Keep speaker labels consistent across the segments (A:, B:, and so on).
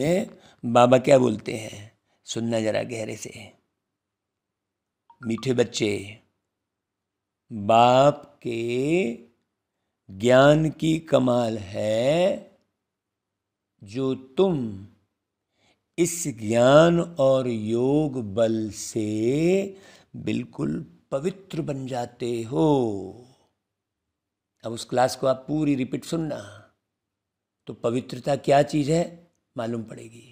A: में बाबा क्या बोलते हैं, सुनना जरा गहरे से। मीठे बच्चे, बाप के ज्ञान की कमाल है जो तुम इस ज्ञान और योग बल से बिल्कुल पवित्र बन जाते हो। अब उस क्लास को आप पूरी रिपीट सुनना, तो पवित्रता क्या चीज़ है मालूम पड़ेगी।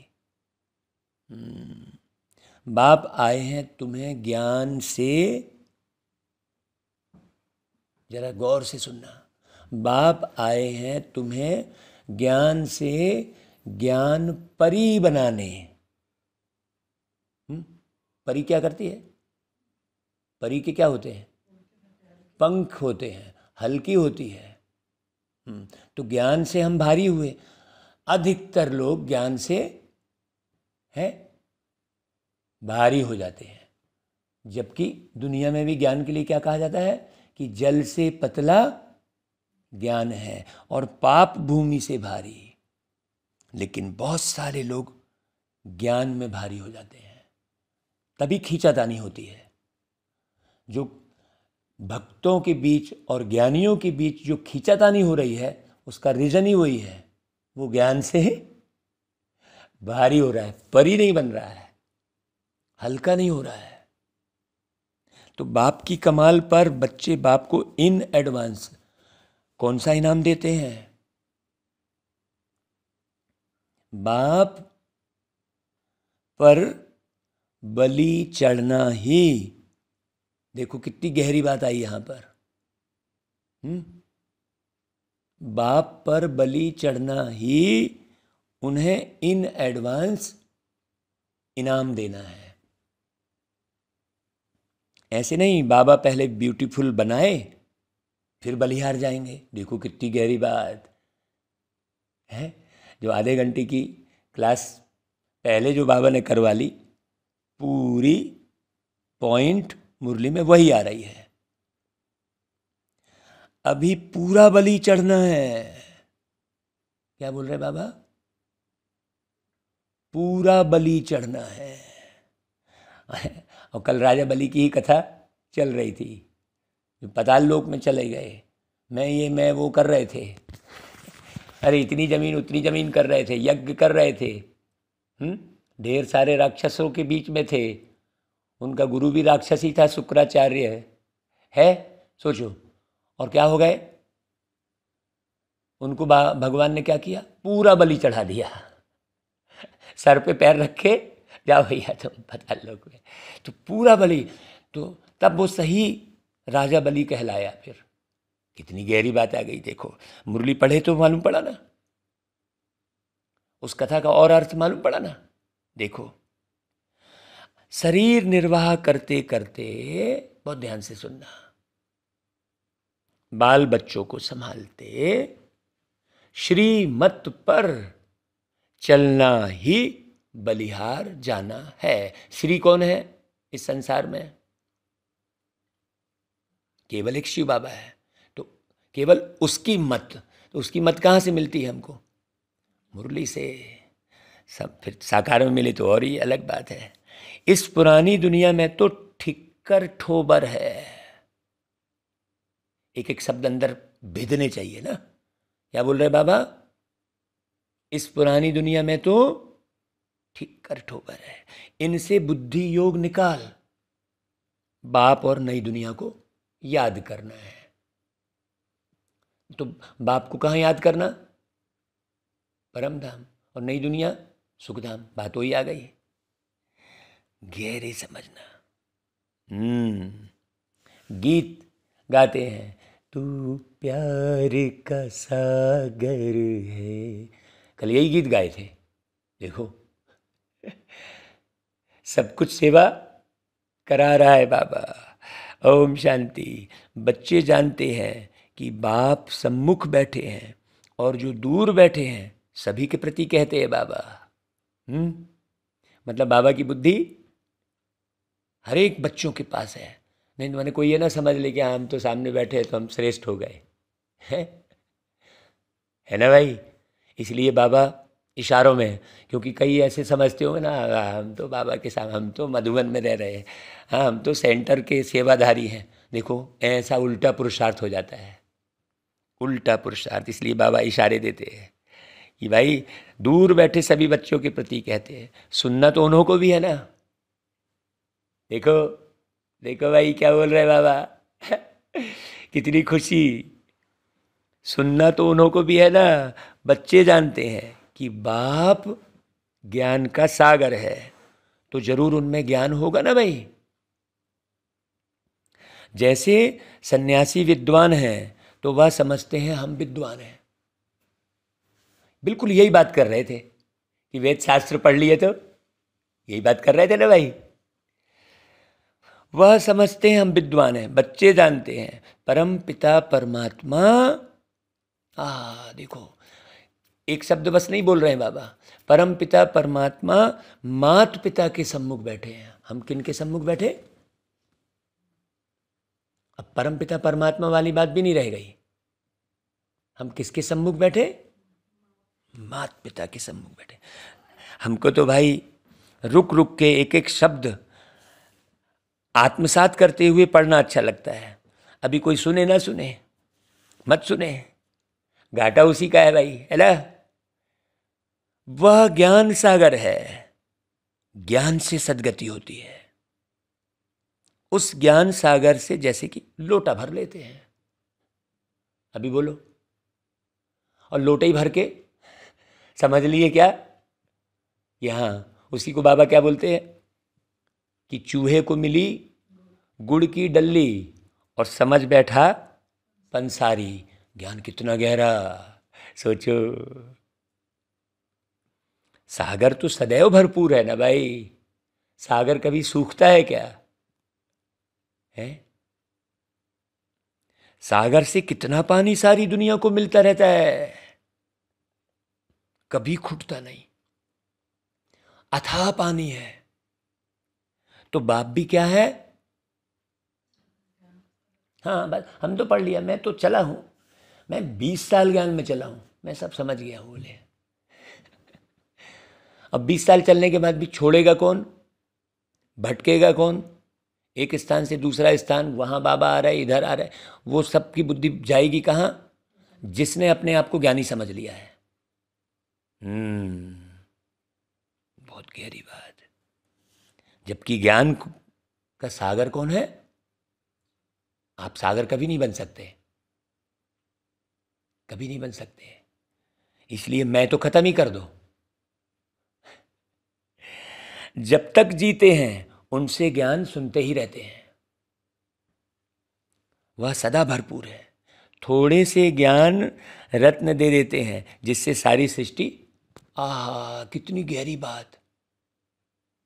A: बाप आए हैं तुम्हें ज्ञान से, जरा गौर से सुनना, बाप आए हैं तुम्हें ज्ञान से ज्ञान परी बनाने। परी क्या करती है? परी के क्या होते हैं? पंख होते हैं, हल्की होती है। तो ज्ञान से हम भारी हुए। अधिकतर लोग ज्ञान से है भारी हो जाते हैं, जबकि दुनिया में भी ज्ञान के लिए क्या कहा जाता है कि जल से पतला ज्ञान है और पाप भूमि से भारी। लेकिन बहुत सारे लोग ज्ञान में भारी हो जाते हैं, तभी खींचातानी होती है। जो भक्तों के बीच और ज्ञानियों के बीच जो खींचातानी हो रही है, उसका रीजन ही वही है, वो ज्ञान से भारी हो रहा है, परी नहीं बन रहा है, हल्का नहीं हो रहा है। तो बाप की कमाल पर बच्चे बाप को इन एडवांस कौन सा इनाम देते हैं? बाप पर बलि चढ़ना ही, देखो कितनी गहरी बात आई यहां पर। बाप पर बलि चढ़ना ही उन्हें इन एडवांस इनाम देना है। ऐसे नहीं बाबा पहले ब्यूटीफुल बनाए फिर बलिहार जाएंगे। देखो कितनी गहरी बात है। जो आधे घंटे की क्लास पहले जो बाबा ने करवा ली, पूरी पॉइंट मुरली में वही आ रही है। अभी पूरा बलि चढ़ना है। क्या बोल रहे बाबा? पूरा बलि चढ़ना है। और कल राजा बलि की ही कथा चल रही थी, जो पाताल लोक में चले गए, मैं वो कर रहे थे। अरे इतनी जमीन उतनी जमीन कर रहे थे, यज्ञ कर रहे थे। ढेर सारे राक्षसों के बीच में थे। उनका गुरु भी राक्षस ही था, शुक्राचार्य है सोचो। और क्या हो गए? उनको भगवान ने क्या किया? पूरा बलि चढ़ा दिया। सर पे पैर रखे, जाओ भैया तुम पाताल लोक में। तो पूरा बलि, तो तब वो सही राजा बलि कहलाया। फिर कितनी गहरी बात आ गई। देखो मुरली पढ़े तो मालूम पड़ा ना, उस कथा का और अर्थ मालूम पड़ा ना। देखो शरीर निर्वाह करते करते, बहुत ध्यान से सुनना, बाल बच्चों को संभालते श्रीमत पर चलना ही बलिहार जाना है। श्री कौन है इस संसार में? केवल एक शिव बाबा है। तो केवल उसकी मत, तो उसकी मत कहाँ से मिलती है हमको? मुरली से। सब फिर साकार में मिले तो और ही अलग बात है। इस पुरानी दुनिया में तो ठिक्कर ठोबर है। एक एक शब्द अंदर भेदने चाहिए ना। क्या बोल रहे बाबा? इस पुरानी दुनिया में तो ठिक्कर ठोबर है, इनसे बुद्धि योग निकाल। बाप और नई दुनिया को याद करना है। तो बाप को कहाँ याद करना? परम धाम। और नई दुनिया सुखधाम। बात वही आ गई। गहरे समझना। गीत गाते हैं, तू प्यार का सागर है। कल यही गीत गाए थे। देखो सब कुछ सेवा करा रहा है बाबा। ओम शांति। बच्चे जानते हैं कि बाप सम्मुख बैठे हैं और जो दूर बैठे हैं सभी के प्रति कहते हैं बाबा। मतलब बाबा की बुद्धि हर एक बच्चों के पास है। नहीं तो मैंने कोई ये ना समझ ले कि हम तो सामने बैठे हैं तो हम श्रेष्ठ हो गए, है ना भाई? इसलिए बाबा इशारों में, क्योंकि कई ऐसे समझते होंगे ना, हम तो बाबा के साथ, हम तो मधुबन में रह रहे हैं, हाँ हम तो सेंटर के सेवाधारी हैं। देखो ऐसा उल्टा पुरुषार्थ हो जाता है, उल्टा पुरुषार्थ। इसलिए बाबा इशारे देते हैं कि भाई दूर बैठे सभी बच्चों के प्रति कहते हैं, सुनना तो उन्हों को भी है ना। देखो देखो भाई क्या बोल रहे हैं बाबा कितनी खुशी। सुनना तो उन्हों को भी है ना। बच्चे जानते हैं कि बाप ज्ञान का सागर है, तो जरूर उनमें ज्ञान होगा ना भाई। जैसे सन्यासी विद्वान हैं तो वह समझते हैं हम विद्वान हैं। बिल्कुल यही बात कर रहे थे कि वेद शास्त्र पढ़ लिए, तो यही बात कर रहे थे ना भाई। वह समझते हैं हम विद्वान हैं। बच्चे जानते हैं परम पिता परमात्मा, देखो एक शब्द बस नहीं बोल रहे हैं बाबा, परम पिता परमात्मा मात पिता के सम्मुख बैठे हैं। हम किन के सम्मुख बैठे? अब परम पिता परमात्मा वाली बात भी नहीं रह गई। हम किसके सम्मुख बैठे? मात पिता के सम्मुख बैठे। हमको तो भाई रुक रुक के एक एक शब्द आत्मसात करते हुए पढ़ना अच्छा लगता है। अभी कोई सुने ना सुने, मत सुने, घाटा उसी का है भाई, है ना। वह ज्ञान सागर है, ज्ञान से सद्गति होती है। उस ज्ञान सागर से जैसे कि लोटा भर लेते हैं, अभी बोलो, और लोटे ही भर के समझ लिए क्या? यहां उसी को बाबा क्या बोलते हैं कि चूहे को मिली गुड़ की डल्ली और समझ बैठा पंसारी। ज्ञान कितना गहरा, सोचो। सागर तो सदैव भरपूर है ना भाई, सागर कभी सूखता है क्या? है सागर से कितना पानी सारी दुनिया को मिलता रहता है, कभी खुटता नहीं, अथाह पानी है। तो बाप भी क्या है? हाँ बस हम तो पढ़ लिया, मैं तो चला हूं, मैं 20 साल ज्ञान में चला हूं, मैं सब समझ गया हूं। बोले अब 20 साल चलने के बाद भी छोड़ेगा कौन? भटकेगा कौन? एक स्थान से दूसरा स्थान, वहां बाबा आ रहा है, इधर आ रहा है, वो सबकी बुद्धि जाएगी कहाँ? जिसने अपने आप को ज्ञानी समझ लिया है। बहुत गहरी बात। जबकि ज्ञान का सागर कौन है? आप सागर कभी नहीं बन सकते, कभी नहीं बन सकते। इसलिए मैं तो खत्म ही कर दो। जब तक जीते हैं उनसे ज्ञान सुनते ही रहते हैं, वह सदा भरपूर है। थोड़े से ज्ञान रत्न दे देते हैं जिससे सारी सृष्टि, कितनी गहरी बात।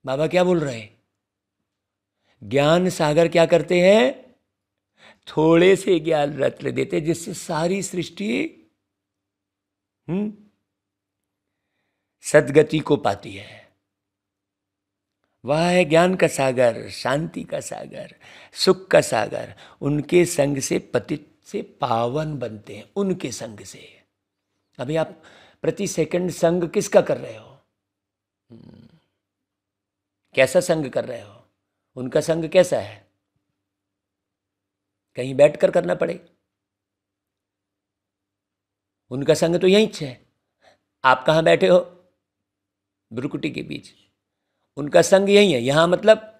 A: बाबा क्या बोल रहे हैं? ज्ञान सागर क्या करते हैं? थोड़े से ज्ञान रत्न देते जिससे सारी सृष्टि सद्गति को पाती है। वह है ज्ञान का सागर, शांति का सागर, सुख का सागर। उनके संग से पतित से पावन बनते हैं, उनके संग से। अभी आप प्रति सेकंड संग किसका कर रहे हो? कैसा संग कर रहे हो? उनका संग कैसा है? कहीं बैठकर करना पड़े। उनका संग तो यहीं है, आप कहाँ बैठे हो? भ्रुकुटी के बीच। उनका संग यही है, यहां मतलब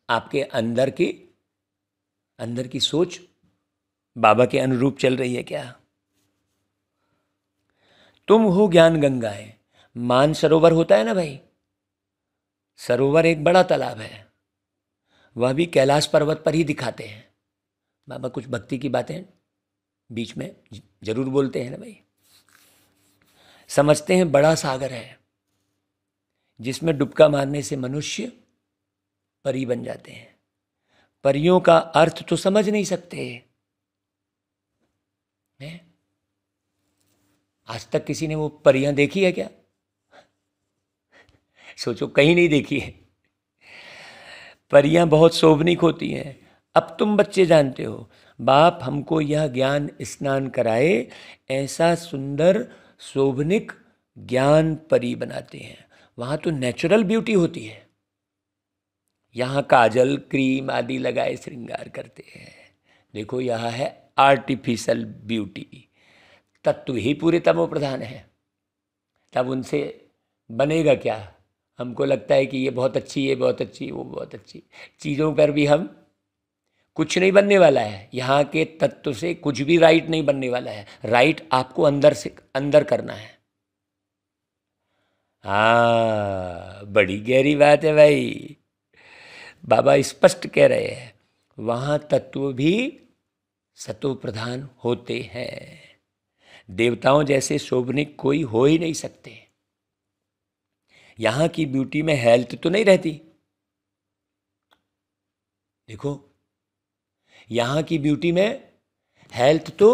A: आपके अंदर की सोच बाबा के अनुरूप चल रही है क्या? तुम हो ज्ञान गंगाएं। मान सरोवर होता है ना भाई, सरोवर एक बड़ा तालाब है, वह भी कैलाश पर्वत पर ही दिखाते हैं। बाबा कुछ भक्ति की बातें बीच में जरूर बोलते हैं ना भाई। समझते हैं बड़ा सागर है जिसमें डुबका मारने से मनुष्य परी बन जाते हैं। परियों का अर्थ तो समझ नहीं सकते हैं? आज तक किसी ने वो परियां देखी है क्या? सोचो, कहीं नहीं देखी है। परियां बहुत शोभनिक होती हैं। अब तुम बच्चे जानते हो, बाप हमको यह ज्ञान स्नान कराए, ऐसा सुंदर शोभनिक ज्ञान परी बनाते हैं। वहाँ तो नेचुरल ब्यूटी होती है, यहाँ काजल क्रीम आदि लगाए श्रृंगार करते हैं। देखो यहाँ है आर्टिफिशियल ब्यूटी। तत्व ही पूरे तमो प्रधान है, तब उनसे बनेगा क्या? हमको लगता है कि ये बहुत अच्छी, ये बहुत अच्छी, वो बहुत अच्छी चीज़ों पर भी हम कुछ नहीं बनने वाला है। यहाँ के तत्व से कुछ भी राइट नहीं बनने वाला है। राइट आपको अंदर से अंदर करना है। हाँ, बड़ी गहरी बात है भाई। बाबा स्पष्ट कह रहे हैं, वहाँ तत्व भी सतो प्रधान होते हैं। देवताओं जैसे शोभनिक कोई हो ही नहीं सकते। यहाँ की ब्यूटी में हेल्थ तो नहीं रहती। देखो, यहाँ की ब्यूटी में हेल्थ तो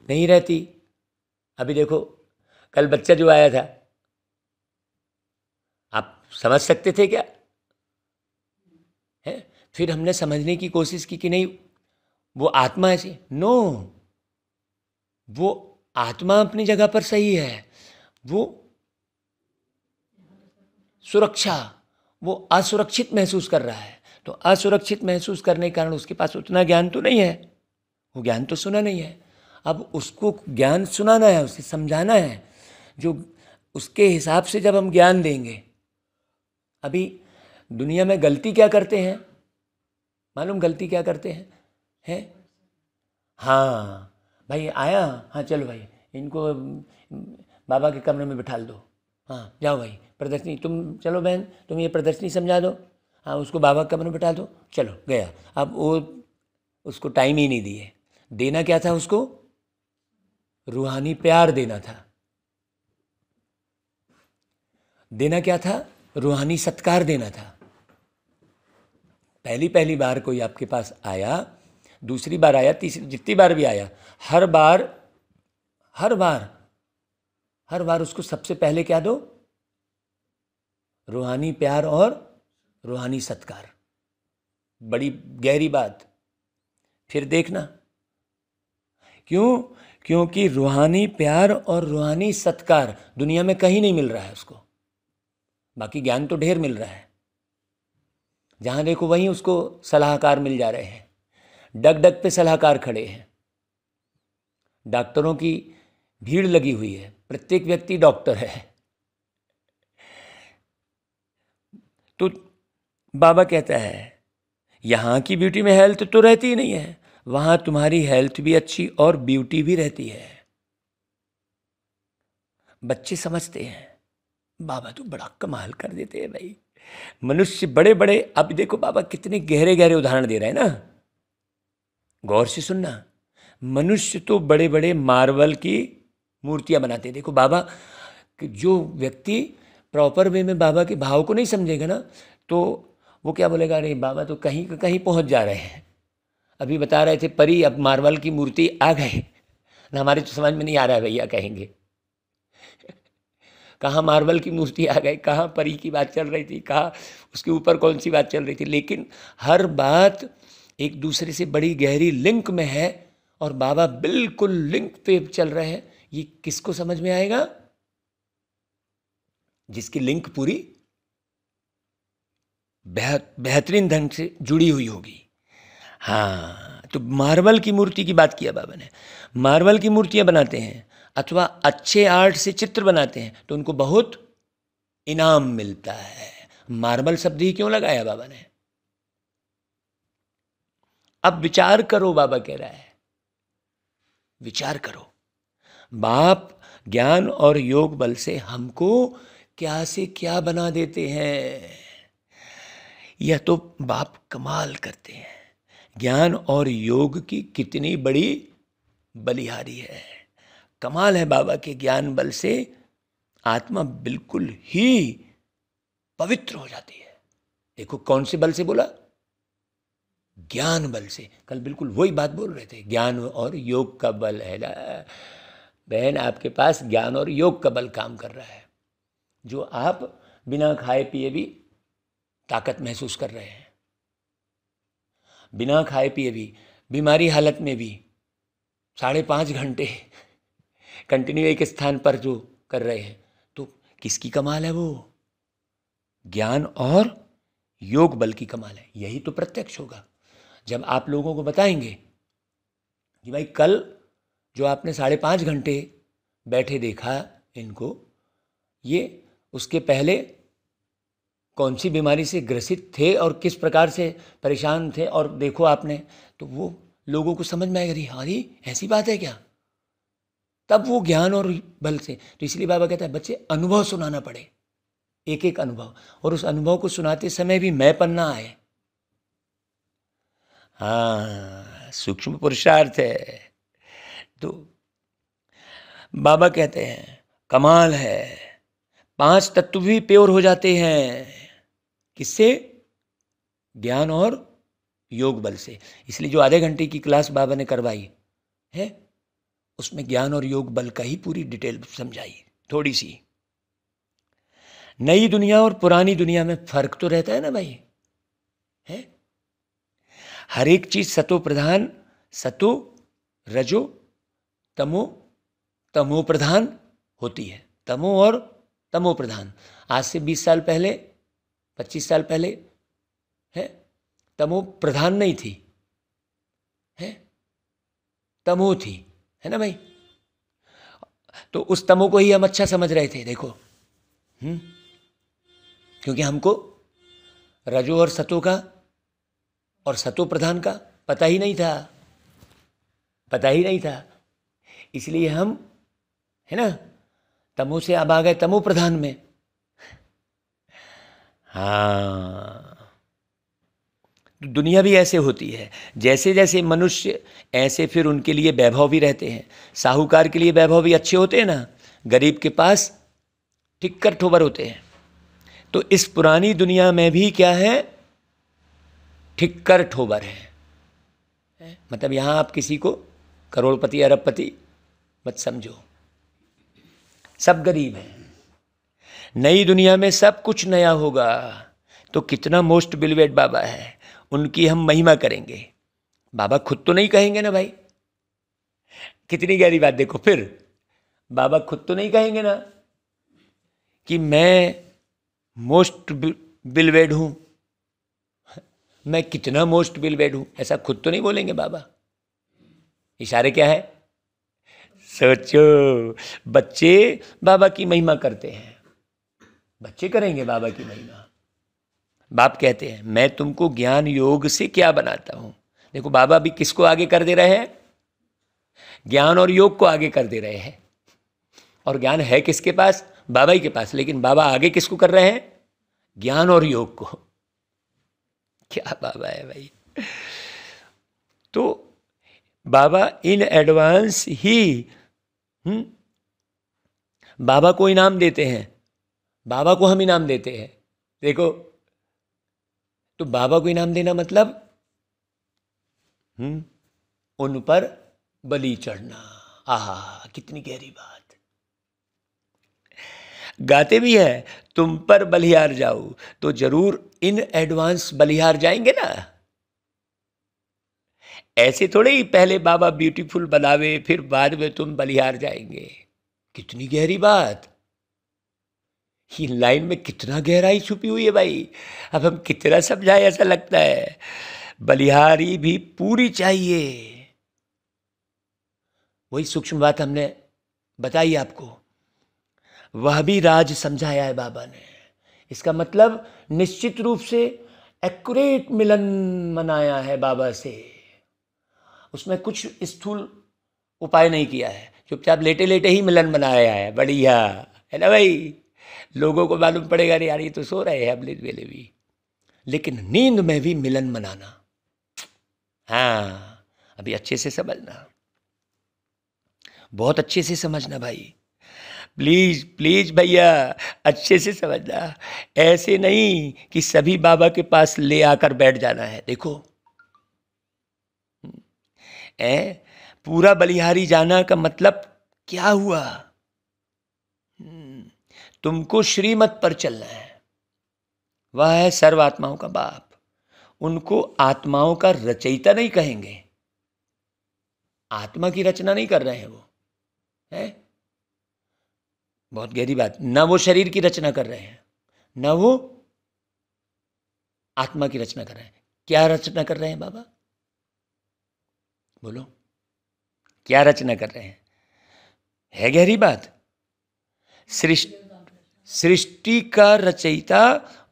A: नहीं रहती। अभी देखो, कल बच्चा जो आया था, आप समझ सकते थे क्या? है, फिर हमने समझने की कोशिश की कि नहीं वो आत्मा ऐसी, नो, वो आत्मा अपनी जगह पर सही है। वो सुरक्षा, वो असुरक्षित महसूस कर रहा है। तो असुरक्षित महसूस करने के कारण उसके पास उतना ज्ञान तो नहीं है, वो ज्ञान तो सुना नहीं है। अब उसको ज्ञान सुनाना है, उसे समझाना है, जो उसके हिसाब से जब हम ज्ञान देंगे। अभी दुनिया में गलती क्या करते हैं मालूम? गलती क्या करते हैं? हाँ भाई आया, हाँ चलो भाई इनको बाबा के कमरे में बिठा दो, हाँ जाओ भाई प्रदर्शनी, तुम चलो बहन तुम ये प्रदर्शनी समझा दो, हाँ उसको बाबा के कमरे में बिठा दो, चलो गया। अब वो उसको टाइम ही नहीं दिए। देना क्या था उसको? रूहानी प्यार देना था। देना क्या था? रूहानी सत्कार देना था। पहली पहली बार कोई आपके पास आया, दूसरी बार आया, तीसरी, जितनी बार भी आया, हर बार उसको सबसे पहले क्या दो? रूहानी प्यार और रूहानी सत्कार। बड़ी गहरी बात। फिर देखना, क्यों? क्योंकि रूहानी प्यार और रूहानी सत्कार दुनिया में कहीं नहीं मिल रहा है उसको। बाकी ज्ञान तो ढेर मिल रहा है, जहाँ देखो वहीं उसको सलाहकार मिल जा रहे हैं। डग डग पे सलाहकार खड़े हैं। डॉक्टरों की भीड़ लगी हुई है, प्रत्येक व्यक्ति डॉक्टर है। तो बाबा कहता है यहाँ की ब्यूटी में हेल्थ तो रहती ही नहीं है, वहाँ तुम्हारी हेल्थ भी अच्छी और ब्यूटी भी रहती है। बच्चे समझते हैं, बाबा तो बड़ा कमाल कर देते हैं भाई। मनुष्य बड़े बड़े, अब देखो बाबा कितने गहरे गहरे उदाहरण दे रहे हैं ना, गौर से सुनना। मनुष्य तो बड़े बड़े मार्बल की मूर्तियां बनाते हैं। देखो बाबा, जो व्यक्ति प्रॉपर वे में बाबा के भाव को नहीं समझेगा ना, तो वो क्या बोलेगा, अरे बाबा तो कहीं कहीं पहुंच जा रहे हैं। अभी बता रहे थे परी, अब मार्बल की मूर्ति आ गए ना, हमारे तो समझ में नहीं आ रहा है भैया, कहेंगे कहाँ मार्बल की मूर्ति आ गई, कहाँ परी की बात चल रही थी, कहाँ उसके ऊपर कौन सी बात चल रही थी। लेकिन हर बात एक दूसरे से बड़ी गहरी लिंक में है, और बाबा बिल्कुल लिंक पे चल रहे हैं। ये किसको समझ में आएगा? जिसकी लिंक पूरी बेहतरीन ढंग से जुड़ी हुई होगी। हाँ, तो मार्बल की मूर्ति की बात किया बाबा ने। मार्बल की मूर्तियां बनाते हैं अथवा अच्छे आर्ट से चित्र बनाते हैं तो उनको बहुत इनाम मिलता है। मार्बल शब्द ही क्यों लगाया बाबा ने? अब विचार करो, बाबा कह रहा है विचार करो। बाप ज्ञान और योग बल से हमको क्या से क्या बना देते हैं। यह तो बाप कमाल करते हैं। ज्ञान और योग की कितनी बड़ी बलिहारी है। कमाल है बाबा के ज्ञान बल से आत्मा बिल्कुल ही पवित्र हो जाती है। देखो कौन से बल से बोला? ज्ञान बल से। कल बिल्कुल वही बात बोल रहे थे, ज्ञान और योग का बल है ना बहन, आपके पास ज्ञान और योग का बल काम कर रहा है, जो आप बिना खाए पिए भी ताकत महसूस कर रहे हैं। बिना खाए पिए भी, बीमारी हालत में भी 5.5 घंटे कंटिन्यू एक स्थान पर जो कर रहे हैं, तो किसकी कमाल है वो? ज्ञान और योग बल की कमाल है। यही तो प्रत्यक्ष होगा जब आप लोगों को बताएंगे कि भाई कल जो आपने 5.5 घंटे बैठे देखा इनको, ये उसके पहले कौन सी बीमारी से ग्रसित थे और किस प्रकार से परेशान थे, और देखो आपने, तो वो लोगों को समझ में आएगा, अरे ऐसी बात है क्या? तब वो ज्ञान और बल से। तो इसलिए बाबा कहता है बच्चे अनुभव सुनाना पड़े, एक एक अनुभव, और उस अनुभव को सुनाते समय भी मैं पन्ना आए। हाँ, सूक्ष्म पुरुषार्थ है। तो बाबा कहते हैं कमाल है, 5 तत्व भी प्योर हो जाते हैं। किससे? ज्ञान और योग बल से। इसलिए जो आधे घंटे की क्लास बाबा ने करवाई है, उसमें ज्ञान और योग बल का ही पूरी डिटेल समझाई थोड़ी सी। नई दुनिया और पुरानी दुनिया में फर्क तो रहता है ना भाई, है? हर एक चीज सतो प्रधान, सतो रजो तमो, तमो प्रधान होती है। तमो और तमो प्रधान। आज से 20 साल पहले, 25 साल पहले है तमो प्रधान नहीं थी, है तमो थी, है ना भाई? तो उस तमो को ही हम अच्छा समझ रहे थे, देखो। क्योंकि हमको रजो और सतो का और सतो प्रधान का पता ही नहीं था, पता ही नहीं था। इसलिए हम, है ना, तमो से अब आ गए तमो प्रधान में। हाँ, दुनिया भी ऐसे होती है, जैसे जैसे मनुष्य ऐसे फिर उनके लिए वैभव भी रहते हैं। साहूकार के लिए वैभव भी अच्छे होते हैं ना, गरीब के पास ठिक्कर ठोबर होते हैं। तो इस पुरानी दुनिया में भी क्या है? ठिक्कर ठोबर है। मतलब यहाँ आप किसी को करोड़पति अरबपति मत समझो, सब गरीब हैं। नई दुनिया में सब कुछ नया होगा। तो कितना मोस्ट बिलीवेड बाबा है, उनकी हम महिमा करेंगे। बाबा खुद तो नहीं कहेंगे ना भाई, कितनी गहरी बात देखो। फिर बाबा खुद तो नहीं कहेंगे ना कि मैं मोस्ट बिलीवेड हूं, मैं कितना मोस्ट बिलीवेड हूं, ऐसा खुद तो नहीं बोलेंगे बाबा। इशारे क्या है? सोचो, बच्चे बाबा की महिमा करते हैं, बच्चे करेंगे बाबा की महिमा। बाप कहते हैं मैं तुमको ज्ञान योग से क्या बनाता हूं। देखो बाबा भी किसको आगे कर दे रहे हैं? ज्ञान और योग को आगे कर दे रहे हैं। और ज्ञान है किसके पास? बाबा ही के पास। लेकिन बाबा आगे किसको कर रहे हैं? ज्ञान और योग को। क्या बाबा है भाई। तो बाबा इन एडवांस ही बाबा को इनाम देते हैं, बाबा को हम इनाम देते हैं। देखो, तो बाबा को इनाम देना मतलब उन पर बलि चढ़ना। आहा, कितनी गहरी बात। गाते भी है तुम पर बलिहार जाऊं, तो जरूर इन एडवांस बलिहार जाएंगे ना। ऐसे थोड़े ही पहले बाबा ब्यूटीफुल बनावे फिर बाद में तुम बलिहार जाएंगे। कितनी गहरी बात। ये लाइन में कितना गहराई छुपी हुई है भाई। अब हम कितना समझाए, ऐसा लगता है। बलिहारी भी पूरी चाहिए। वही सूक्ष्म बात हमने बताई आपको, वह भी राज समझाया है बाबा ने। इसका मतलब निश्चित रूप से एक्यूरेट मिलन मनाया है बाबा से। उसमें कुछ स्थूल उपाय नहीं किया है, चुपचाप लेटे लेटे ही मिलन बनाया है। बढ़िया है ना भाई। लोगों को मालूम पड़ेगा नहीं यार ये तो सो रहे हैं अमृत वेले भी, लेकिन नींद में भी मिलन मनाना। हाँ, अभी अच्छे से समझना, बहुत अच्छे से समझना भाई। प्लीज प्लीज भैया, अच्छे से समझना। ऐसे नहीं कि सभी बाबा के पास ले आकर बैठ जाना है। देखो, पूरा बलिहारी जाना का मतलब क्या हुआ? तुमको श्रीमत पर चलना है। वह है सर्व आत्माओं का बाप। उनको आत्माओं का रचयिता नहीं कहेंगे, आत्मा की रचना नहीं कर रहे हैं वो, है बहुत गहरी बात। न वो शरीर की रचना कर रहे हैं, न वो आत्मा की रचना कर रहे हैं। क्या रचना कर रहे हैं बाबा? बोलो, क्या रचना कर रहे हैं? है गहरी बात। सृष्टि का रचयिता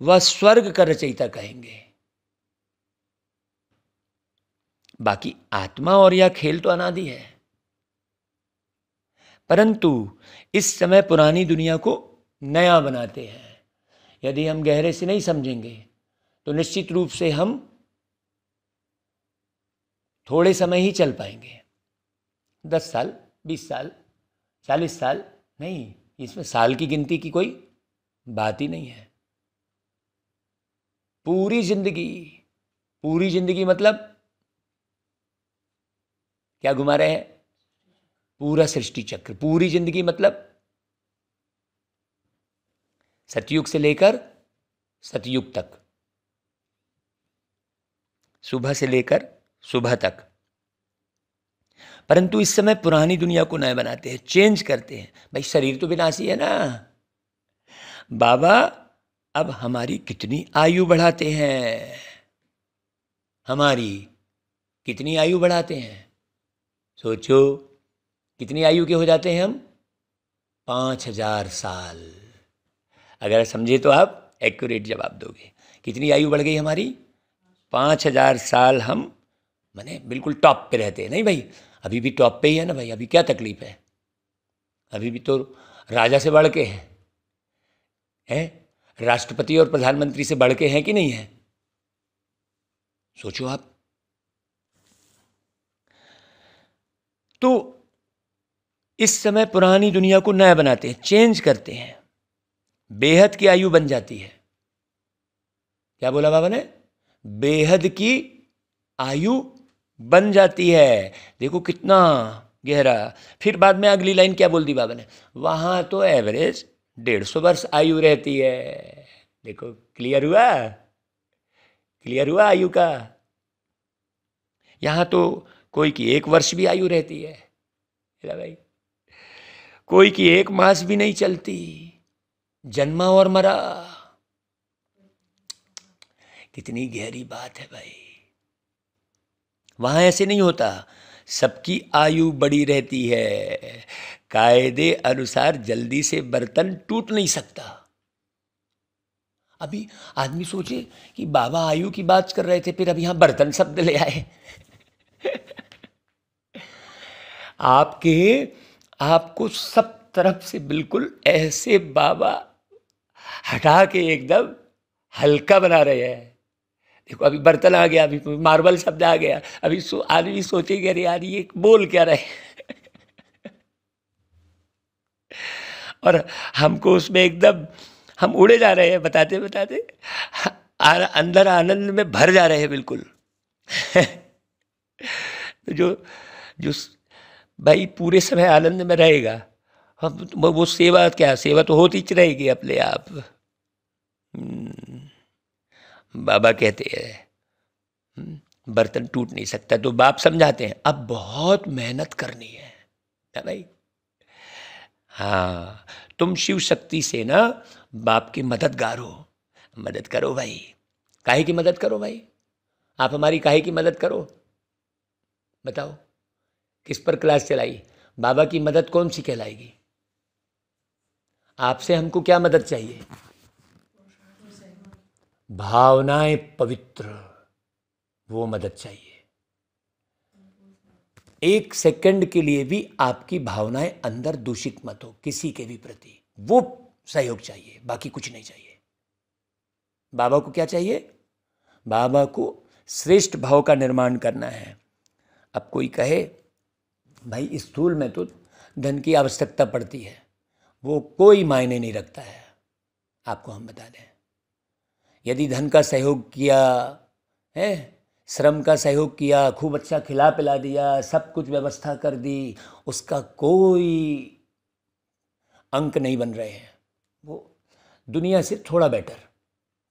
A: व स्वर्ग का रचयिता कहेंगे। बाकी आत्मा और यह खेल तो अनादि है, परंतु इस समय पुरानी दुनिया को नया बनाते हैं। यदि हम गहरे से नहीं समझेंगे तो निश्चित रूप से हम थोड़े समय ही चल पाएंगे। 10 साल, 20 साल, 40 साल नहीं, इसमें साल की गिनती की कोई बात ही नहीं है। पूरी जिंदगी मतलब क्या घुमा रहे हैं? पूरा सृष्टि चक्र। पूरी जिंदगी मतलब सतयुग से लेकर सतयुग तक, सुबह से लेकर सुबह तक। परंतु इस समय पुरानी दुनिया को नया बनाते हैं, चेंज करते हैं। भाई शरीर तो विनाशी है ना। बाबा अब हमारी कितनी आयु बढ़ाते हैं, हमारी कितनी आयु बढ़ाते हैं? सोचो, कितनी आयु के हो जाते हैं हम? 5000 साल। अगर समझे तो आप एक्यूरेट जवाब दोगे। कितनी आयु बढ़ गई हमारी? 5000 साल हम माने बिल्कुल टॉप पे रहते हैं। नहीं भाई, अभी भी टॉप पे ही है ना भाई, अभी क्या तकलीफ है? अभी भी तो राजा से बढ़ के हैं, राष्ट्रपति और प्रधानमंत्री से बढ़ के हैं कि नहीं है? सोचो आप। तो इस समय पुरानी दुनिया को नया बनाते हैं, चेंज करते हैं, बेहद की आयु बन जाती है। क्या बोला बाबा ने? बेहद की आयु बन जाती है। देखो कितना गहरा। फिर बाद में अगली लाइन क्या बोल दी बाबा ने? वहां तो एवरेज 150 वर्ष आयु रहती है। देखो, क्लियर हुआ? क्लियर हुआ आयु का? यहां तो कोई की 1 वर्ष भी आयु रहती है भाई, कोई की 1 मास भी नहीं चलती, जन्मा और मरा। कितनी गहरी बात है भाई। वहां ऐसे नहीं होता, सबकी आयु बड़ी रहती है। कायदे अनुसार जल्दी से बर्तन टूट नहीं सकता। अभी आदमी सोचे कि बाबा आयु की बात कर रहे थे, फिर अब यहां बर्तन शब्द ले आए। आपको सब तरफ से बिल्कुल ऐसे बाबा हटा के एकदम हल्का बना रहे हैं। देखो, अभी बर्तन आ गया, अभी मार्बल शब्द आ गया, अभी आदमी सोचेगा अरे यार ये बोल क्या रहे। और हमको उसमें एकदम हम उड़े जा रहे हैं, बताते बताते अंदर आनंद में भर जा रहे हैं बिल्कुल। तो जो भाई पूरे समय आनंद में रहेगा, हम वो सेवा, क्या सेवा तो होती ही रहेगी अपने आप। बाबा कहते हैं बर्तन टूट नहीं सकता, तो बाप समझाते हैं अब बहुत मेहनत करनी है भाई। हाँ, तुम शिव शक्ति से ना बाप के मददगार हो, मदद करो भाई। काहे की मदद करो भाई? आप हमारी काहे की मदद करो? बताओ, किस पर क्लास चलाई? बाबा की मदद कौन सी कहलाएगी? आपसे हमको क्या मदद चाहिए? भावनाएं पवित्र, वो मदद चाहिए। 1 सेकंड के लिए भी आपकी भावनाएं अंदर दूषित मत हो किसी के भी प्रति, वो सहयोग चाहिए, बाकी कुछ नहीं चाहिए। बाबा को क्या चाहिए? बाबा को श्रेष्ठ भाव का निर्माण करना है। अब कोई कहे भाई स्थूल में तो धन की आवश्यकता पड़ती है, वो कोई मायने नहीं रखता है। आपको हम बता दें, यदि धन का सहयोग किया है, श्रम का सहयोग किया, खूब अच्छा खिला पिला दिया, सब कुछ व्यवस्था कर दी, उसका कोई अंक नहीं बन रहे हैं। वो दुनिया से थोड़ा बेटर।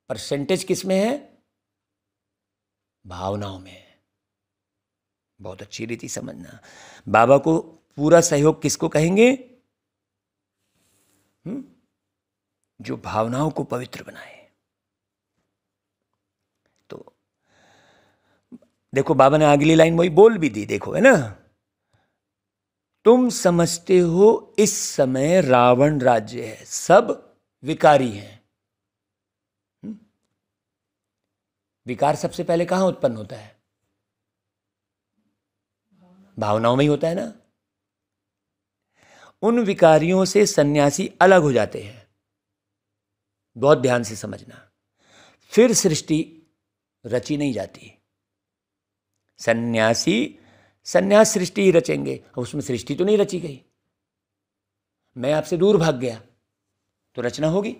A: परसेंटेज किस में है? भावनाओं में। बहुत अच्छी रीति समझना। बाबा को पूरा सहयोग किसको कहेंगे? जो भावनाओं को पवित्र बनाए। तो देखो बाबा ने अगली लाइन वही बोल भी दी, देखो है ना, तुम समझते हो इस समय रावण राज्य है, सब विकारी हैं। विकार सबसे पहले कहां उत्पन्न होता है? भावनाओं में ही होता है ना। उन विकारियों से सन्यासी अलग हो जाते हैं, बहुत ध्यान से समझना। फिर सृष्टि रची नहीं जाती। सन्यासी सन्यास सृष्टि ही रचेंगे, उसमें सृष्टि तो नहीं रची गई। मैं आपसे दूर भाग गया तो रचना होगी?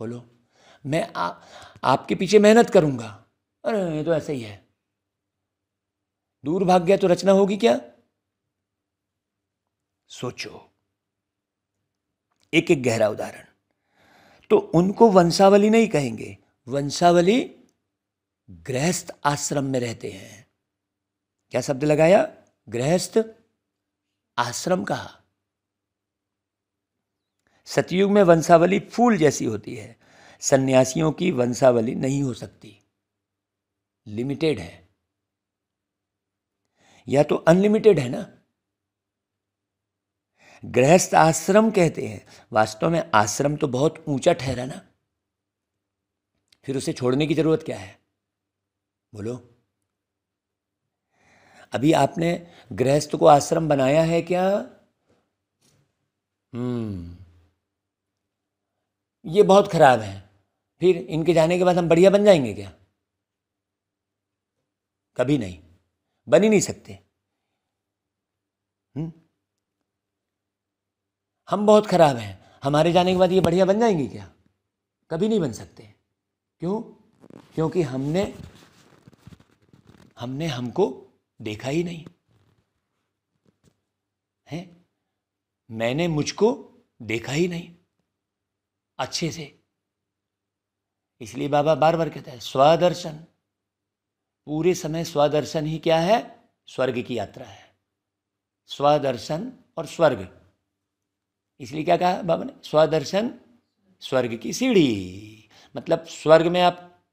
A: बोलो। मैं आपके पीछे मेहनत करूंगा, अरे ये तो ऐसे ही है। दूर भाग गया तो रचना होगी क्या? सोचो। एक एक गहरा उदाहरण। तो उनको वंशावली नहीं कहेंगे, वंशावली गृहस्थ आश्रम में रहते हैं। क्या शब्द लगाया? गृहस्थ आश्रम कहा। सतयुग में वंशावली फूल जैसी होती है, सन्यासियों की वंशावली नहीं हो सकती, लिमिटेड है, या तो अनलिमिटेड है ना। गृहस्थ आश्रम कहते हैं, वास्तव में आश्रम तो बहुत ऊंचा ठहरा ना, फिर उसे छोड़ने की जरूरत क्या है? बोलो। अभी आपने गृहस्थ को आश्रम बनाया है क्या? ये बहुत खराब है, फिर इनके जाने के बाद हम बढ़िया बन जाएंगे क्या? कभी नहीं, बन ही नहीं सकते। हम बहुत खराब हैं, हमारे जाने के बाद ये बढ़िया बन जाएंगे क्या? कभी नहीं बन सकते। क्यों? क्योंकि हमने हमको देखा ही नहीं है, मैंने मुझको देखा ही नहीं अच्छे से। इसलिए बाबा बार बार कहता है स्वदर्शन। पूरे समय स्वदर्शन ही क्या है? स्वर्ग की यात्रा है। स्वदर्शन और स्वर्ग, इसलिए क्या कहा बाबा ने? स्वदर्शन स्वर्ग की सीढ़ी। मतलब स्वर्ग में आप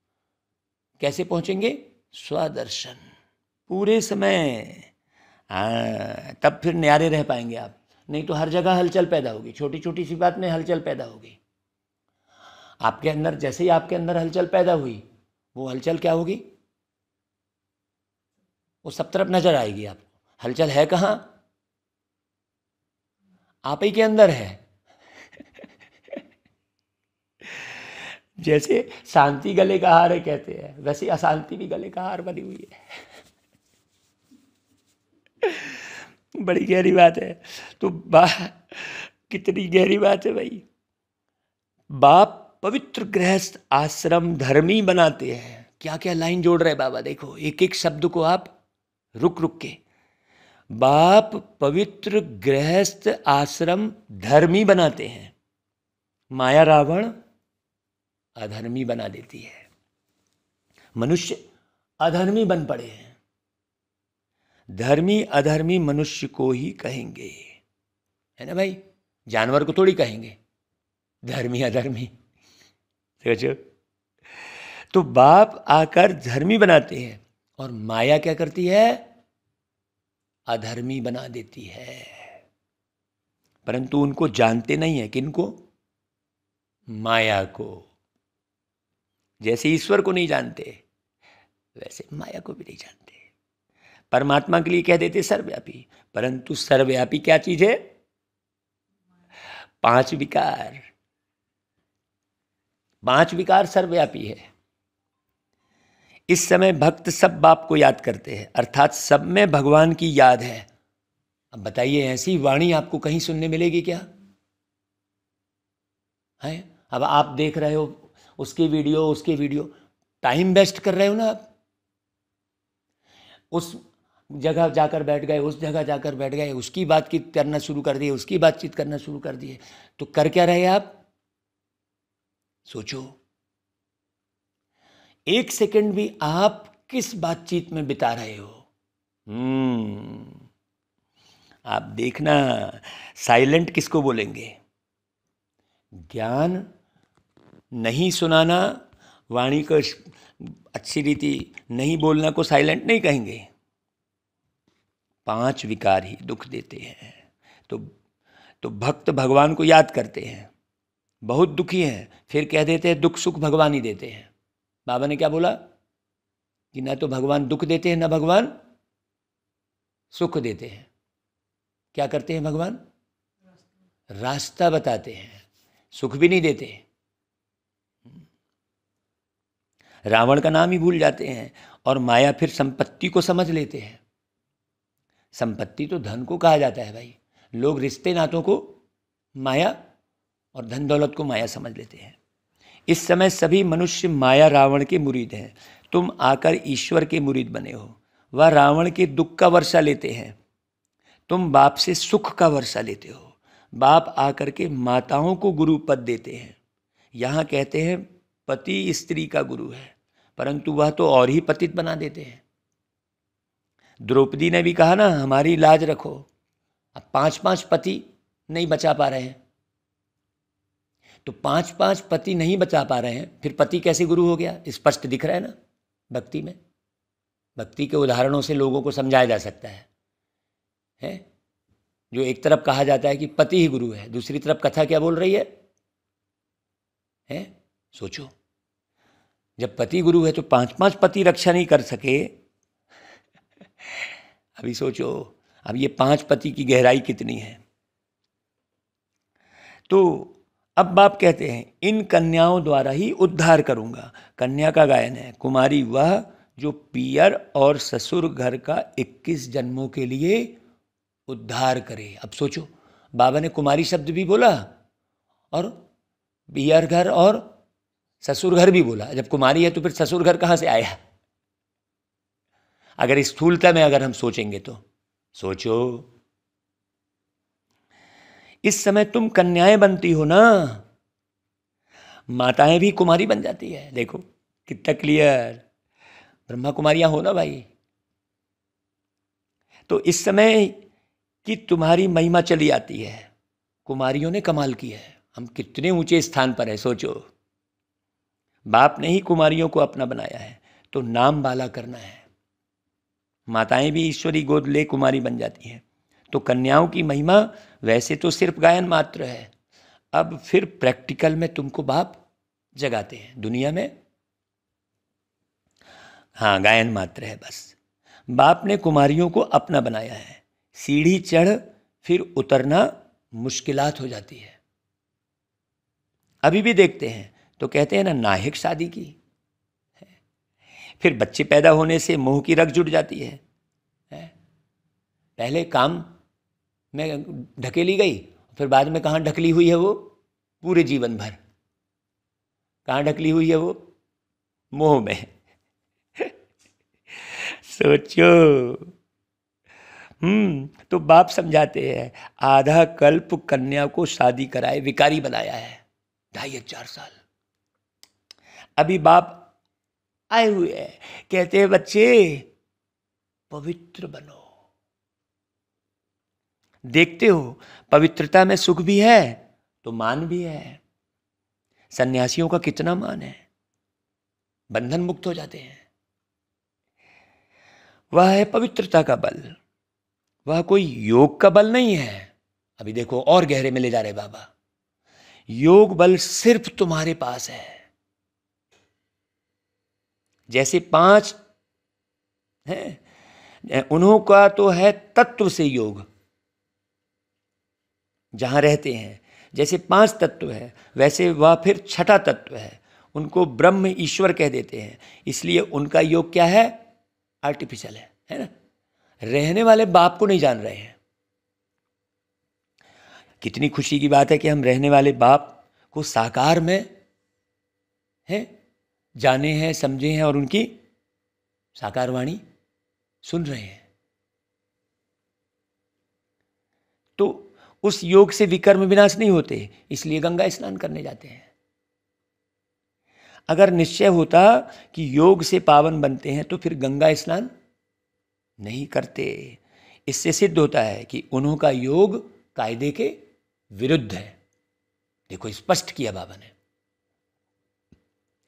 A: कैसे पहुंचेंगे? स्वदर्शन। पूरे समय, तब फिर न्यारे रह पाएंगे आप। नहीं तो हर जगह हलचल पैदा होगी, छोटी छोटी सी बात में हलचल पैदा होगी। आपके अंदर, जैसे ही आपके अंदर हलचल पैदा हुई, वो हलचल क्या होगी? वो सब तरफ नजर आएगी आपको। हलचल है कहाँ? आप ही के अंदर है। जैसे शांति गले का हार है कहते हैं, वैसे अशांति भी गले का हार बनी हुई है। बड़ी गहरी बात है। तो कितनी गहरी बात है भाई। बाप पवित्र गृहस्थ आश्रम धर्मी बनाते हैं। क्या क्या लाइन जोड़ रहे बाबा, देखो एक एक शब्द को आप रुक रुक के। बाप पवित्र गृहस्थ आश्रम धर्मी बनाते हैं, माया रावण अधर्मी बना देती है। मनुष्य अधर्मी बन पड़े हैं। धर्मी अधर्मी मनुष्य को ही कहेंगे, है ना भाई? जानवर को थोड़ी कहेंगे धर्मी अधर्मी। सोचो। तो बाप आकर धर्मी बनाते हैं और माया क्या करती है? अधर्मी बना देती है। परंतु उनको जानते नहीं है। किनको? माया को। जैसे ईश्वर को नहीं जानते, वैसे माया को भी नहीं जानते। परमात्मा के लिए कह देते सर्वव्यापी, परंतु सर्वव्यापी क्या चीज है? 5 विकार। 5 विकार सर्वव्यापी है। इस समय भक्त सब बाप को याद करते हैं, अर्थात सब में भगवान की याद है। अब बताइए, ऐसी वाणी आपको कहीं सुनने मिलेगी क्या? है? अब आप देख रहे हो उसके वीडियो, टाइम वेस्ट कर रहे हो ना आप। उस जगह जाकर बैठ गए, उस जगह जाकर बैठ गए, उसकी बातचीत करना शुरू कर दिए, उसकी बातचीत करना शुरू कर दिए, तो कर क्या रहे आप? सोचो। 1 सेकंड भी आप किस बातचीत में बिता रहे हो? आप देखना, साइलेंट किसको बोलेंगे? ज्ञान नहीं सुनाना, वाणी को अच्छी रीति नहीं बोलना को साइलेंट नहीं कहेंगे। 5 विकार ही दुख देते हैं। तो भक्त भगवान को याद करते हैं, बहुत दुखी हैं, फिर कह देते हैं दुख सुख भगवान ही देते हैं। बाबा ने क्या बोला कि ना तो भगवान दुख देते हैं ना भगवान सुख देते हैं। क्या करते हैं भगवान? रास्ता बताते हैं, सुख भी नहीं देते। रावण का नाम ही भूल जाते हैं और माया फिर संपत्ति को समझ लेते हैं। संपत्ति तो धन को कहा जाता है भाई। लोग रिश्ते नातों को माया और धन दौलत को माया समझ लेते हैं। इस समय सभी मनुष्य माया रावण के मुरीद हैं। तुम आकर ईश्वर के मुरीद बने हो। वह रावण के दुख का वर्षा लेते हैं, तुम बाप से सुख का वर्षा लेते हो। बाप आकर के माताओं को गुरु पद देते हैं। यहाँ कहते हैं पति स्त्री का गुरु है, परंतु वह तो और ही पतित बना देते हैं। द्रौपदी ने भी कहा ना हमारी लाज रखो। अब 5-5 पति नहीं बचा पा रहे हैं, तो 5-5 पति नहीं बचा पा रहे हैं, फिर पति कैसे गुरु हो गया? स्पष्ट दिख रहा है ना भक्ति में। भक्ति के उदाहरणों से लोगों को समझाया जा सकता है? जो एक तरफ कहा जाता है कि पति ही गुरु है, दूसरी तरफ कथा क्या बोल रही है? सोचो, जब पति गुरु है तो 5-5 पति रक्षा नहीं कर सके। अभी सोचो, अब ये 5 पति की गहराई कितनी है। तो अब बाप कहते हैं इन कन्याओं द्वारा ही उद्धार करूंगा। कन्या का गायन है। कुमारी वह जो पियर और ससुर घर का 21 जन्मों के लिए उद्धार करे। अब सोचो, बाबा ने कुमारी शब्द भी बोला और पियर घर और ससुर घर भी बोला। जब कुमारी है तो फिर ससुर घर कहाँ से आया? अगर स्थूलता में अगर हम सोचेंगे तो सोचो, इस समय तुम कन्याएं बनती हो ना, माताएं भी कुमारी बन जाती है। देखो कितना क्लियर, ब्रह्मा कुमारियां हो ना भाई। तो इस समय की तुम्हारी महिमा चली आती है। कुमारियों ने कमाल किया है, हम कितने ऊंचे स्थान पर है सोचो। बाप ने ही कुमारियों को अपना बनाया है, तो नाम बाला करना है। माताएं भी ईश्वरी गोद ले कुमारी बन जाती हैं। तो कन्याओं की महिमा वैसे तो सिर्फ गायन मात्र है, अब फिर प्रैक्टिकल में तुमको बाप जगाते हैं। दुनिया में हाँ गायन मात्र है बस। बाप ने कुमारियों को अपना बनाया है। सीढ़ी चढ़ फिर उतरना मुश्किलात हो जाती है। अभी भी देखते हैं तो कहते हैं ना नाहिक शादी की, फिर बच्चे पैदा होने से मोह की रग जुड़ जाती है। पहले काम में ढकेली गई, फिर बाद में कहाँ ढकली हुई है वो? पूरे जीवन भर कहाँ ढकली हुई है वो? मोह में। सोचो। तो बाप समझाते हैं आधा कल्प कन्या को शादी कराए विकारी बनाया है, 2500 साल। अभी बाप आए हुए हैं, कहते हैं बच्चे पवित्र बनो। देखते हो पवित्रता में सुख भी है तो मान भी है। सन्यासियों का कितना मान है, बंधन मुक्त हो जाते हैं। वह है पवित्रता का बल, वह कोई योग का बल नहीं है। अभी देखो और गहरे में ले जा रहे बाबा। योग बल सिर्फ तुम्हारे पास है। जैसे 5 हैं, उन्हों का तो है तत्व से योग, जहां रहते हैं। जैसे 5 तत्व है, वैसे वह फिर 6ठा तत्व है। उनको ब्रह्म ईश्वर कह देते हैं, इसलिए उनका योग क्या है? आर्टिफिशियल है ना। रहने वाले बाप को नहीं जान रहे हैं। कितनी खुशी की बात है कि हम रहने वाले बाप को साकार में हैं, जाने हैं, समझे हैं और उनकी साकार वाणी सुन रहे हैं। तो उस योग से विकर्म विनाश नहीं होते, इसलिए गंगा स्नान करने जाते हैं। अगर निश्चय होता कि योग से पावन बनते हैं तो फिर गंगा स्नान नहीं करते। इससे सिद्ध होता है कि उन्हों का योग कायदे के विरुद्ध है। देखो स्पष्ट किया बाबा ने।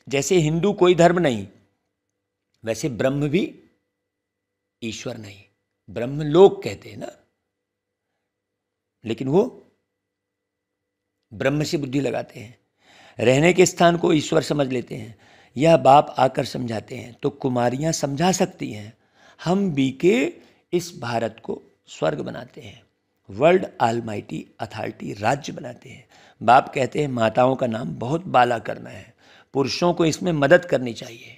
A: जैसे हिंदू कोई धर्म नहीं, वैसे ब्रह्म भी ईश्वर नहीं। ब्रह्म लोग कहते हैं ना, लेकिन वो ब्रह्म से बुद्धि लगाते हैं, रहने के स्थान को ईश्वर समझ लेते हैं। यह बाप आकर समझाते हैं तो कुमारियां समझा सकती हैं। हम बीके इस भारत को स्वर्ग बनाते हैं, वर्ल्ड ऑलमाइटी अथॉरिटी राज्य बनाते हैं। बाप कहते हैं माताओं का नाम बहुत बाला करना है, पुरुषों को इसमें मदद करनी चाहिए।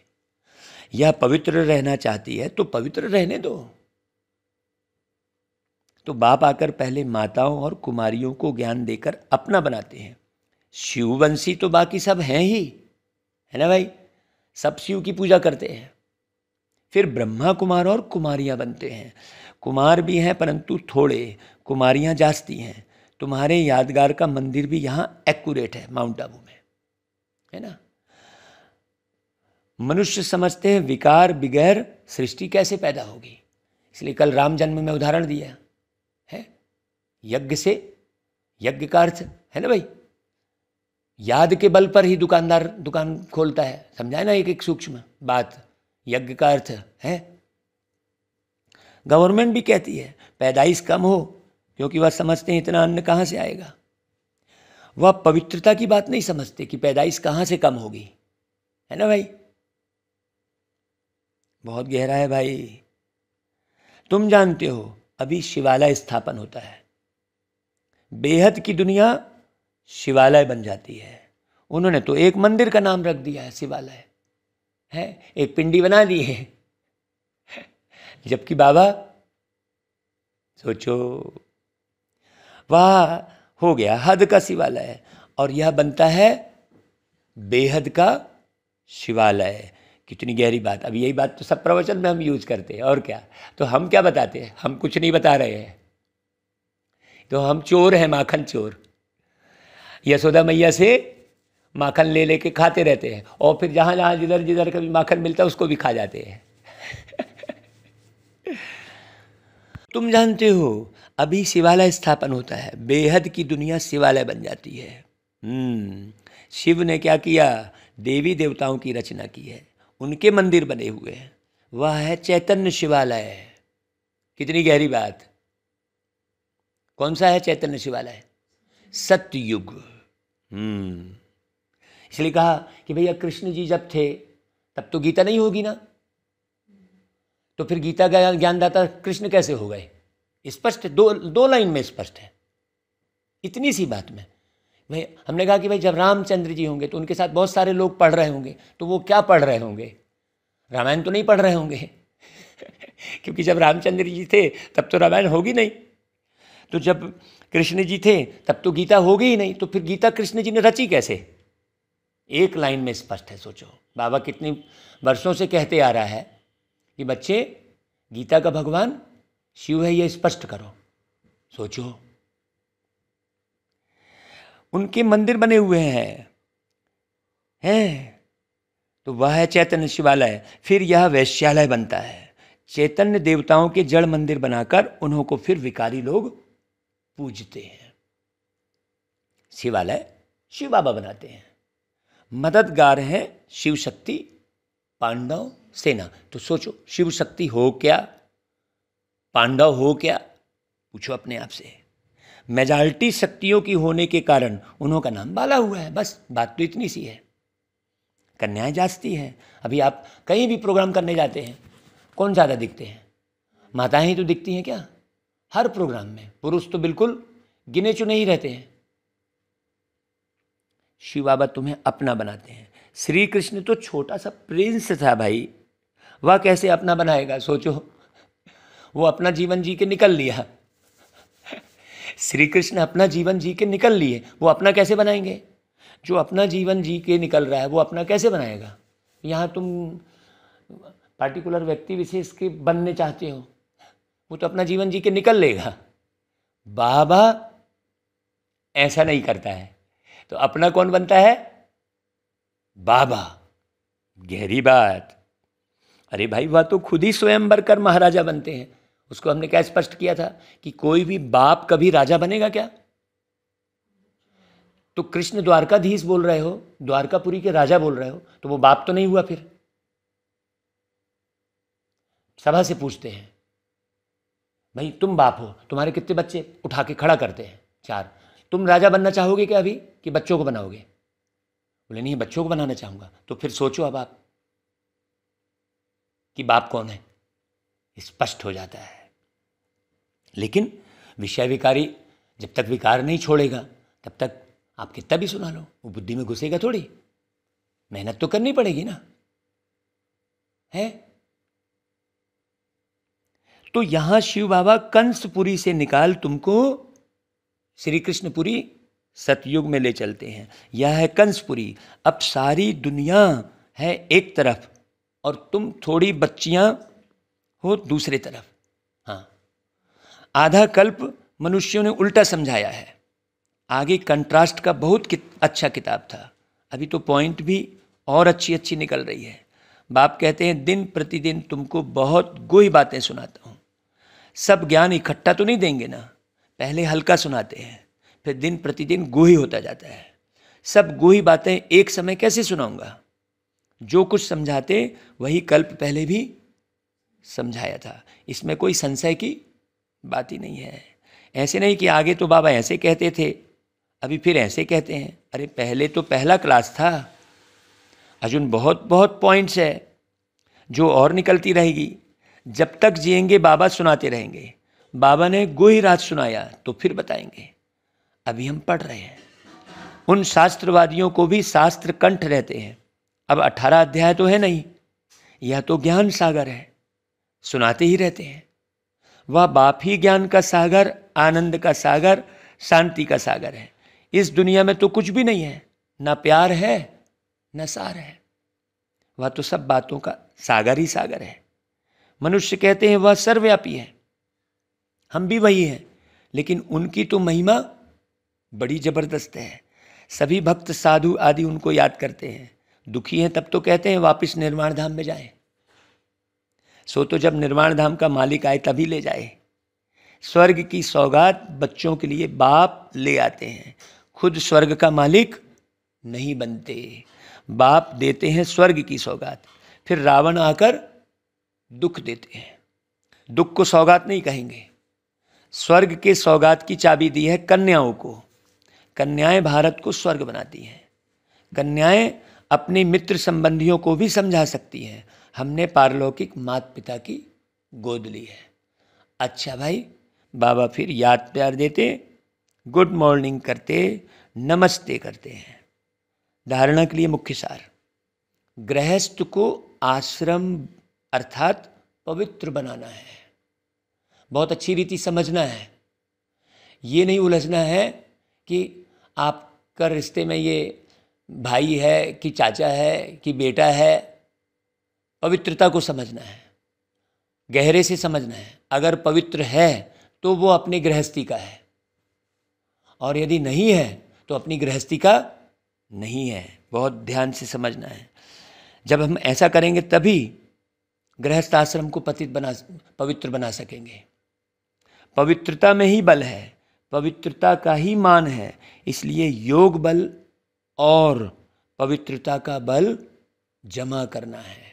A: यह पवित्र रहना चाहती है तो पवित्र रहने दो। तो बाप आकर पहले माताओं और कुमारियों को ज्ञान देकर अपना बनाते हैं। शिववंशी तो बाकी सब हैं ही, है ना भाई, सब शिव की पूजा करते हैं। फिर ब्रह्मा कुमार और कुमारियां बनते हैं। कुमार भी हैं परंतु थोड़े, कुमारियां जास्ती हैं। तुम्हारे यादगार का मंदिर भी यहाँ एक्यूरेट है, माउंट आबू में, है ना। मनुष्य समझते हैं विकार बगैर सृष्टि कैसे पैदा होगी, इसलिए कल राम जन्म में उदाहरण दिया है। यज्ञ से, यज्ञ का अर्थ है ना भाई, याद के बल पर ही दुकानदार दुकान खोलता है, समझाए ना एक एक सूक्ष्म बात। यज्ञ का अर्थ है, गवर्नमेंट भी कहती है पैदाइश कम हो, क्योंकि वह समझते हैं इतना अन्न कहाँ से आएगा। वह पवित्रता की बात नहीं समझते कि पैदाइश कहाँ से कम होगी, है ना भाई। बहुत गहरा है भाई। तुम जानते हो अभी शिवालय स्थापन होता है, बेहद की दुनिया शिवालय बन जाती है। उन्होंने तो एक मंदिर का नाम रख दिया है शिवालय, है, एक पिंडी बना दी है। जबकि बाबा सोचो, वह हो गया हद का शिवालय और यह बनता है बेहद का शिवालय। कितनी गहरी बात। अब यही बात तो सब प्रवचन में हम यूज करते हैं, और क्या। तो हम क्या बताते हैं, हम कुछ नहीं बता रहे हैं, तो हम चोर हैं, माखन चोर। यशोदा मैया से माखन ले लेके खाते रहते हैं, और फिर जहाँ जहाँ जिधर जिधर कभी माखन मिलता है उसको भी खा जाते हैं। तुम जानते हो अभी शिवालय स्थापन होता है, बेहद की दुनिया शिवालय बन जाती है। शिव ने क्या किया, देवी देवताओं की रचना की है, उनके मंदिर बने हुए हैं। वह है चैतन्य शिवालय। कितनी गहरी बात। कौन सा है चैतन्य शिवालय? सतयुग। इसलिए कहा कि भैया कृष्ण जी जब थे तब तो गीता नहीं होगी ना, तो फिर गीता का ज्ञानदाता कृष्ण कैसे हो गए? स्पष्ट, दो लाइन में स्पष्ट है, इतनी सी बात में। भाई हमने कहा कि भाई जब रामचंद्र जी होंगे तो उनके साथ बहुत सारे लोग पढ़ रहे होंगे, तो वो क्या पढ़ रहे होंगे? रामायण तो नहीं पढ़ रहे होंगे। क्योंकि जब रामचंद्र जी थे तब तो रामायण होगी नहीं, तो जब कृष्ण जी थे तब तो गीता होगी ही नहीं, तो फिर गीता कृष्ण जी ने रची कैसे? एक लाइन में स्पष्ट है। सोचो, बाबा कितनी वर्षों से कहते आ रहा है कि बच्चे गीता का भगवान शिव है, ये स्पष्ट करो। सोचो, उनके मंदिर बने हुए हैं तो वह है चैतन्य शिवालय। फिर यह वैश्यालय बनता है। चैतन्य देवताओं के जड़ मंदिर बनाकर उन्हों को फिर विकारी लोग पूजते हैं। शिवालय शिव बाबा बनाते हैं। मददगार हैं शिव शक्ति, पांडव सेना। तो सोचो, शिव शक्ति हो क्या, पांडव हो क्या? पूछो अपने आप से। मेजॉरिटी शक्तियों की होने के कारण उन्हों का नाम बाला हुआ है, बस बात तो इतनी सी है। कन्याएं जास्ती हैं। अभी आप कहीं भी प्रोग्राम करने जाते हैं, कौन ज़्यादा दिखते हैं? माताएं ही तो दिखती हैं क्या? हर प्रोग्राम में पुरुष तो बिल्कुल गिने चुने ही रहते हैं। शिव बाबा तुम्हें अपना बनाते हैं। श्री कृष्ण तो छोटा सा प्रिंस था भाई, वह कैसे अपना बनाएगा? सोचो, वो अपना जीवन जी के निकल लिया। श्री कृष्ण अपना जीवन जी के निकल लिए, वो अपना कैसे बनाएंगे? जो अपना जीवन जी के निकल रहा है वो अपना कैसे बनाएगा? यहाँ तुम पार्टिकुलर व्यक्ति विशेष के बनने चाहते हो, वो तो अपना जीवन जी के निकल लेगा। बाबा ऐसा नहीं करता है, तो अपना कौन बनता है? बाबा। गहरी बात। अरे भाई, वह तो खुद ही स्वयंवर कर महाराजा बनते हैं। उसको हमने क्या स्पष्ट किया था कि कोई भी बाप कभी राजा बनेगा क्या? तो कृष्ण द्वारकाधीश बोल रहे हो, द्वारकापुरी के राजा बोल रहे हो, तो वो बाप तो नहीं हुआ फिर? सभा से पूछते हैं, भाई तुम बाप हो, तुम्हारे कितने बच्चे? उठा के खड़ा करते हैं, 4। तुम राजा बनना चाहोगे क्या अभी, कि बच्चों को बनाओगे? बोले नहीं, बच्चों को बनाना चाहूंगा। तो फिर सोचो अब आप कि बाप कौन है, स्पष्ट हो जाता है। लेकिन विषय विकारी जब तक विकार नहीं छोड़ेगा तब तक आप कितना भी सुना लो, वो बुद्धि में घुसेगा थोड़ी, मेहनत तो करनी पड़ेगी ना, है? तो यहां शिव बाबा कंसपुरी से निकाल तुमको श्री कृष्णपुरी सतयुग में ले चलते हैं। यह है कंसपुरी। अब सारी दुनिया है एक तरफ और तुम थोड़ी बच्चियां हो दूसरे तरफ। हाँ, आधा कल्प मनुष्यों ने उल्टा समझाया है। आगे कंट्रास्ट का बहुत अच्छा किताब था। अभी तो पॉइंट भी और अच्छी अच्छी निकल रही है। बाप कहते हैं दिन प्रतिदिन तुमको बहुत गूढ़ बातें सुनाता हूँ। सब ज्ञान इकट्ठा तो नहीं देंगे ना, पहले हल्का सुनाते हैं, फिर दिन प्रतिदिन गूढ़ होता जाता है। सब गूढ़ बातें एक समय कैसे सुनाऊंगा? जो कुछ समझाते वही कल्प पहले भी समझाया था, इसमें कोई संशय की बात ही नहीं है। ऐसे नहीं कि आगे तो बाबा ऐसे कहते थे अभी फिर ऐसे कहते हैं। अरे पहले तो पहला क्लास था, अर्जुन बहुत बहुत पॉइंट्स है जो और निकलती रहेगी। जब तक जिएंगे बाबा सुनाते रहेंगे। बाबा ने गूढ़ राज सुनाया तो फिर बताएंगे। अभी हम पढ़ रहे हैं। उन शास्त्रवादियों को भी शास्त्र कंठ रहते हैं। अब 18 अध्याय तो है नहीं, यह तो ज्ञान सागर है, सुनाते ही रहते हैं। वह बाप ही ज्ञान का सागर, आनंद का सागर, शांति का सागर है। इस दुनिया में तो कुछ भी नहीं है, ना प्यार है न सार है। वह तो सब बातों का सागर ही सागर है। मनुष्य कहते हैं वह सर्वव्यापी है, हम भी वही हैं, लेकिन उनकी तो महिमा बड़ी जबरदस्त है। सभी भक्त साधु आदि उनको याद करते हैं। दुखी हैं तब तो कहते हैं वापस निर्वाण धाम में जाएं। सो तो जब निर्वाण धाम का मालिक आए तभी ले जाए। स्वर्ग की सौगात बच्चों के लिए बाप ले आते हैं, खुद स्वर्ग का मालिक नहीं बनते। बाप देते हैं स्वर्ग की सौगात, फिर रावण आकर दुख देते हैं। दुख को सौगात नहीं कहेंगे। स्वर्ग के सौगात की चाबी दी है कन्याओं को। कन्याएं भारत को स्वर्ग बनाती हैं। कन्याएं अपने मित्र संबंधियों को भी समझा सकती हैं। हमने पारलौकिक माता पिता की गोद ली है। अच्छा भाई, बाबा फिर याद प्यार देते, गुड मॉर्निंग करते, नमस्ते करते हैं। धारणा के लिए मुख्य सार, गृहस्थ को आश्रम अर्थात पवित्र बनाना है। बहुत अच्छी रीति समझना है। ये नहीं उलझना है कि आपका रिश्ते में ये भाई है कि चाचा है कि बेटा है। पवित्रता को समझना है, गहरे से समझना है। अगर पवित्र है तो वो अपनी गृहस्थी का है, और यदि नहीं है तो अपनी गृहस्थी का नहीं है। बहुत ध्यान से समझना है। जब हम ऐसा करेंगे तभी गृहस्थ आश्रम को पवित्र बना सकेंगे। पवित्रता में ही बल है, पवित्रता का ही मान है। इसलिए योग बल और पवित्रता का बल जमा करना है।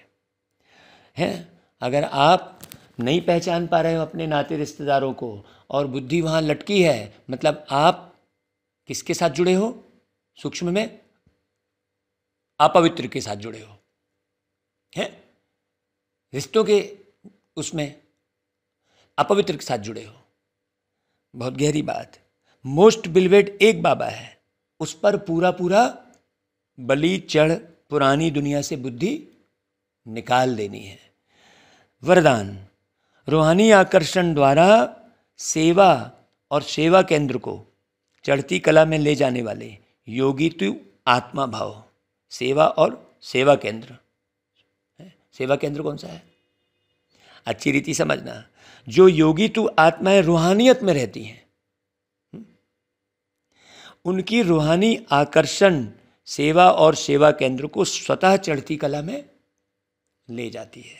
A: अगर आप नहीं पहचान पा रहे हो अपने नाते रिश्तेदारों को और बुद्धि वहाँ लटकी है, मतलब आप किसके साथ जुड़े हो? सूक्ष्म में अपवित्र के साथ जुड़े हो, हैं? रिश्तों के उसमें अपवित्र के साथ जुड़े हो। बहुत गहरी बात। मोस्ट बिलवेड एक बाबा है, उस पर पूरा पूरा बलि चढ़ पुरानी दुनिया से बुद्धि निकाल देनी है। वरदान, रूहानी आकर्षण द्वारा सेवा और सेवा केंद्र को चढ़ती कला में ले जाने वाले योगी तु आत्मा भाव। सेवा और सेवा केंद्र, सेवा केंद्र कौन सा है? अच्छी रीति समझना। जो योगी तु आत्माएं रूहानियत में रहती हैं, उनकी रूहानी आकर्षण सेवा और सेवा केंद्र को स्वतः चढ़ती कला में ले जाती है।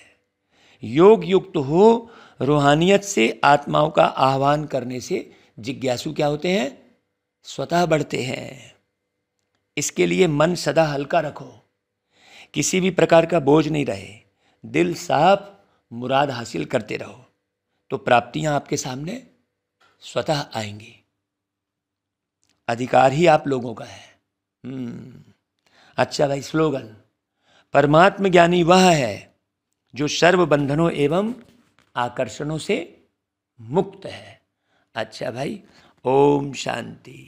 A: योग युक्त हो रूहानियत से आत्माओं का आह्वान करने से जिज्ञासु क्या होते हैं? स्वतः बढ़ते हैं। इसके लिए मन सदा हल्का रखो, किसी भी प्रकार का बोझ नहीं रहे, दिल साफ, मुराद हासिल करते रहो, तो प्राप्तियां आपके सामने स्वतः आएंगी। अधिकार ही आप लोगों का है। अच्छा भाई, स्लोगन, परमात्म ज्ञानी वह है जो सर्व बंधनों एवं आकर्षणों से मुक्त है। अच्छा भाई, ओम शांति।